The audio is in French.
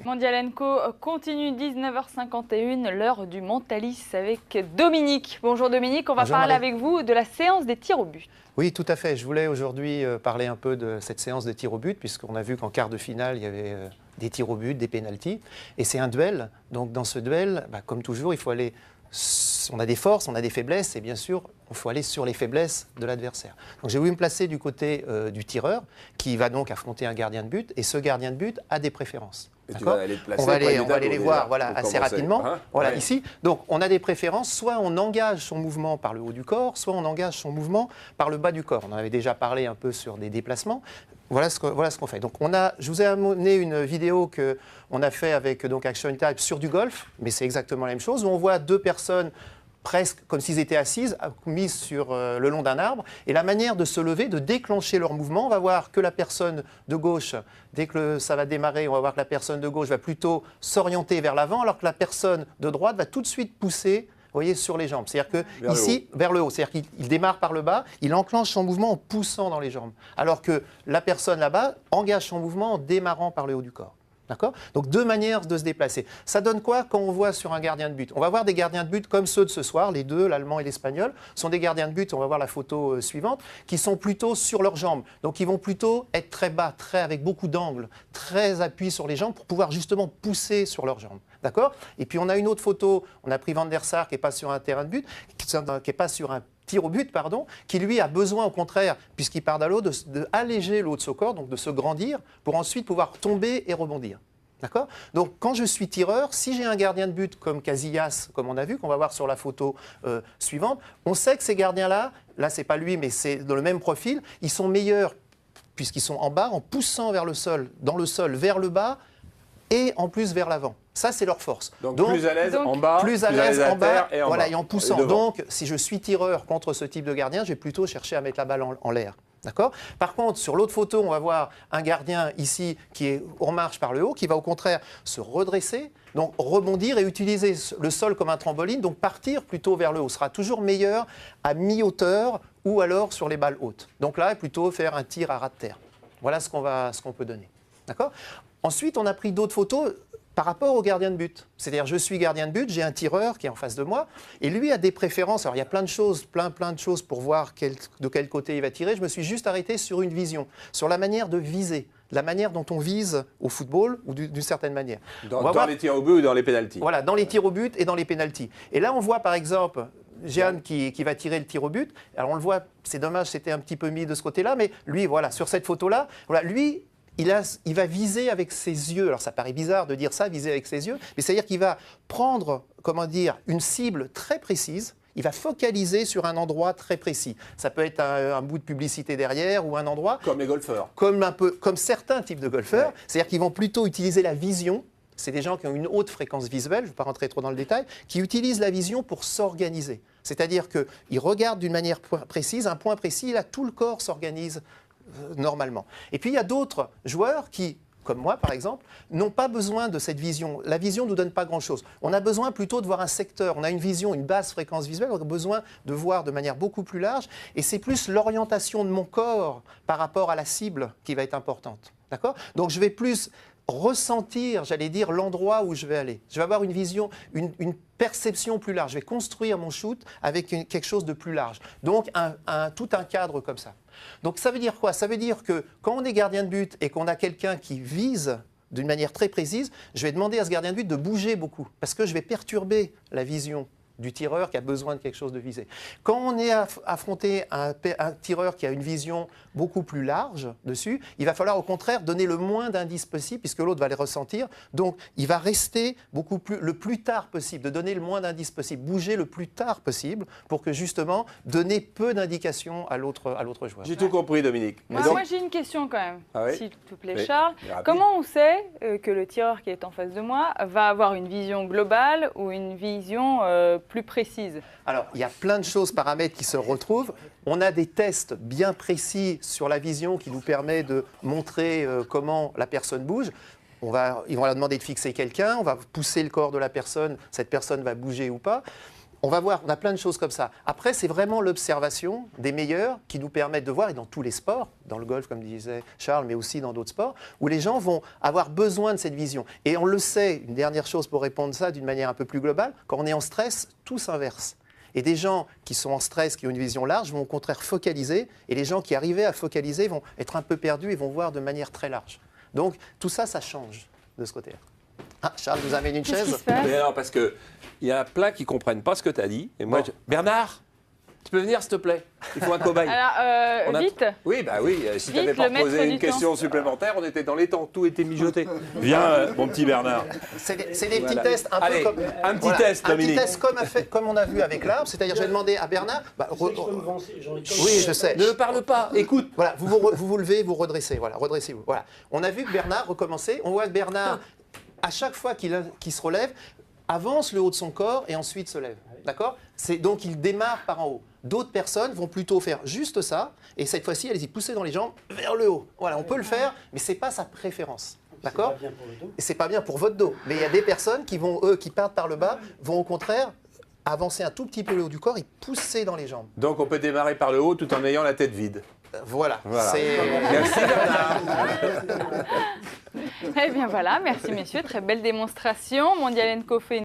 Mondialenko continue 19h51, l'heure du Mentalis avec Dominique. Bonjour Dominique, on va parler avec vous de la séance des tirs au but. Oui, tout à fait. Je voulais aujourd'hui parler un peu de cette séance de tirs au but, puisqu'on a vu qu'en quart de finale, il y avait des tirs au but, des pénaltys. Et c'est un duel. Donc dans ce duel, comme toujours, il faut aller... On a des forces, on a des faiblesses, et bien sûr, il faut aller sur les faiblesses de l'adversaire. Donc j'ai voulu me placer du côté du tireur, qui va donc affronter un gardien de but, et ce gardien de but a des préférences. Et tu vas aller te placer on va aller les voir assez rapidement. Ici. Donc on a des préférences, soit on engage son mouvement par le haut du corps, soit on engage son mouvement par le bas du corps. On en avait déjà parlé un peu sur des déplacements. Voilà ce qu'on fait. Donc je vous ai amené une vidéo qu'on a fait avec Action Type sur du golf, mais c'est exactement la même chose, où on voit deux personnes presque comme s'ils étaient assises, mises sur le long d'un arbre. Et la manière de se lever, de déclencher leur mouvement, on va voir que la personne de gauche, dès que ça va démarrer, on va voir que la personne de gauche va plutôt s'orienter vers l'avant, alors que la personne de droite va tout de suite pousser, vous voyez, sur les jambes. C'est-à-dire que ici, vers le haut. C'est-à-dire qu'il démarre par le bas, il enclenche son mouvement en poussant dans les jambes. Alors que la personne là-bas engage son mouvement en démarrant par le haut du corps. D'accord ? Donc deux manières de se déplacer. Ça donne quoi quand on voit sur un gardien de but ? On va voir des gardiens de but comme ceux de ce soir, les deux, l'allemand et l'espagnol, sont des gardiens de but, on va voir la photo suivante, qui sont plutôt sur leurs jambes. Donc ils vont plutôt être très bas, avec beaucoup d'angle, très appuyés sur les jambes pour pouvoir justement pousser sur leurs jambes. D'accord ? Et puis on a une autre photo, on a pris Van der Sar qui n'est pas sur un terrain de but, qui n'est pas sur un tir au but, qui lui a besoin au contraire, puisqu'il part d'à l'eau, d'alléger le haut de son corps, donc de se grandir, pour ensuite pouvoir tomber et rebondir. D'accord ? Donc quand je suis tireur, si j'ai un gardien de but comme Casillas, comme on a vu, qu'on va voir sur la photo suivante, on sait que ces gardiens-là, là c'est pas lui, mais c'est dans le même profil, ils sont meilleurs, puisqu'ils sont en bas, en poussant vers le sol, dans le sol, vers le bas, et en plus vers l'avant. Ça, c'est leur force. Donc plus à l'aise en bas, plus à l'aise en bas, et en poussant. Donc, si je suis tireur contre ce type de gardien, je vais plutôt chercher à mettre la balle en l'air. D'accord ? Par contre, sur l'autre photo, on va voir un gardien ici qui est en marche par le haut, qui va au contraire se redresser, donc rebondir et utiliser le sol comme un trampoline, donc partir plutôt vers le haut. Sera toujours meilleur à mi-hauteur ou alors sur les balles hautes. Donc là, plutôt faire un tir à ras de terre. Voilà ce qu'on peut donner. D'accord ? Ensuite, on a pris d'autres photos par rapport au gardien de but. C'est-à-dire, je suis gardien de but, j'ai un tireur qui est en face de moi, et lui a des préférences. Alors, il y a plein de choses, plein de choses pour voir de quel côté il va tirer. Je me suis juste arrêté sur une vision, sur la manière de viser, la manière dont on vise au football, ou d'une certaine manière. Dans les tirs au but ou dans les pénaltys. Voilà, dans les tirs au but et dans les pénaltys. Et là, on voit par exemple Jeanne qui va tirer le tir au but. Alors, on le voit, c'est dommage, c'était un petit peu mis de ce côté-là, mais lui, voilà, sur cette photo-là, voilà, lui, il va viser avec ses yeux. Alors ça paraît bizarre de dire ça, viser avec ses yeux, mais c'est-à-dire qu'il va prendre, une cible très précise. Il va focaliser sur un endroit très précis. Ça peut être un bout de publicité derrière ou un endroit. Comme les golfeurs. Comme certains types de golfeurs. Ouais. C'est-à-dire qu'ils vont plutôt utiliser la vision. C'est des gens qui ont une haute fréquence visuelle, je ne vais pas rentrer trop dans le détail, qui utilisent la vision pour s'organiser. C'est-à-dire qu'ils regardent d'une manière précise, un point précis, et là tout le corps s'organise normalement. Et puis il y a d'autres joueurs qui, comme moi par exemple, n'ont pas besoin de cette vision. La vision ne nous donne pas grand-chose. On a besoin plutôt de voir un secteur. On a une vision, une basse fréquence visuelle, on a besoin de voir de manière beaucoup plus large. Et c'est plus l'orientation de mon corps par rapport à la cible qui va être importante. D'accord ? Donc je vais plus ressentir, j'allais dire, l'endroit où je vais aller. Je vais avoir une vision, une perception plus large. Je vais construire mon shoot avec quelque chose de plus large. Donc tout un cadre comme ça. Donc ça veut dire quoi ? Ça veut dire que quand on est gardien de but et qu'on a quelqu'un qui vise d'une manière très précise, je vais demander à ce gardien de but de bouger beaucoup parce que je vais perturber la vision du tireur qui a besoin de quelque chose de visé. Quand on est affronté à un tireur qui a une vision beaucoup plus large dessus, il va falloir au contraire donner le moins d'indices possible puisque l'autre va les ressentir. Donc il va rester le plus tard possible, de donner le moins d'indices possible, bouger le plus tard possible pour que justement donner peu d'indications à l'autre joueur. J'ai tout compris, Dominique. Moi j'ai une question quand même, s'il te plaît, oui. Charles. Comment on sait que le tireur qui est en face de moi va avoir une vision globale ou une vision plus précise? Alors, il y a plein de choses, paramètres qui se retrouvent. On a des tests bien précis sur la vision qui nous permet de montrer comment la personne bouge. Ils vont leur demander de fixer quelqu'un, on va pousser le corps de la personne, cette personne va bouger ou pas. on va voir, on a plein de choses comme ça. Après, c'est vraiment l'observation des meilleurs qui nous permettent de voir, et dans tous les sports, dans le golf, comme disait Charles, mais aussi dans d'autres sports, où les gens vont avoir besoin de cette vision. Et on le sait, une dernière chose pour répondre à ça d'une manière un peu plus globale, quand on est en stress, tout s'inverse. Et des gens qui sont en stress, qui ont une vision large, vont au contraire focaliser, et les gens qui arrivaient à focaliser vont être un peu perdus et vont voir de manière très large. Donc, tout ça, ça change de ce côté-là. Ah, Charles nous amène une chaise. Mais non, parce qu'il y a plein qui ne comprennent pas ce que tu as dit. Et moi, Bernard, tu peux venir, s'il te plaît? Il faut un cobaye. Alors, vite. Oui, bah oui. Si tu n'avais pas posé une question supplémentaire, on était dans les temps. Tout était mijoté. Viens, mon petit Bernard. C'est des petits tests un peu comme... Un petit test, Dominique. Un petit test comme on a vu avec l'arbre. C'est-à-dire, j'ai demandé à Bernard... Oui, je sais. Ne parle pas, écoute. Voilà, vous levez, vous redressez. Voilà, redressez-vous. Voilà. On a vu que Bernard recommençait. On voit que Bernard, à chaque fois qu'il se relève, avance le haut de son corps et ensuite se lève. D'accord? Donc, il démarre par en haut. D'autres personnes vont plutôt faire juste ça, et cette fois-ci, allez-y, pousser dans les jambes vers le haut. Voilà, on peut le faire, mais ce n'est pas sa préférence. D'accord? C'est pas bien pour votre dos. Mais il y a des personnes qui vont, qui partent par le bas, vont au contraire avancer un tout petit peu le haut du corps et pousser dans les jambes. Donc, on peut démarrer par le haut tout en ayant la tête vide. Voilà. Merci Bernard. Eh bien voilà, merci messieurs, très belle démonstration. Mondial & Co fait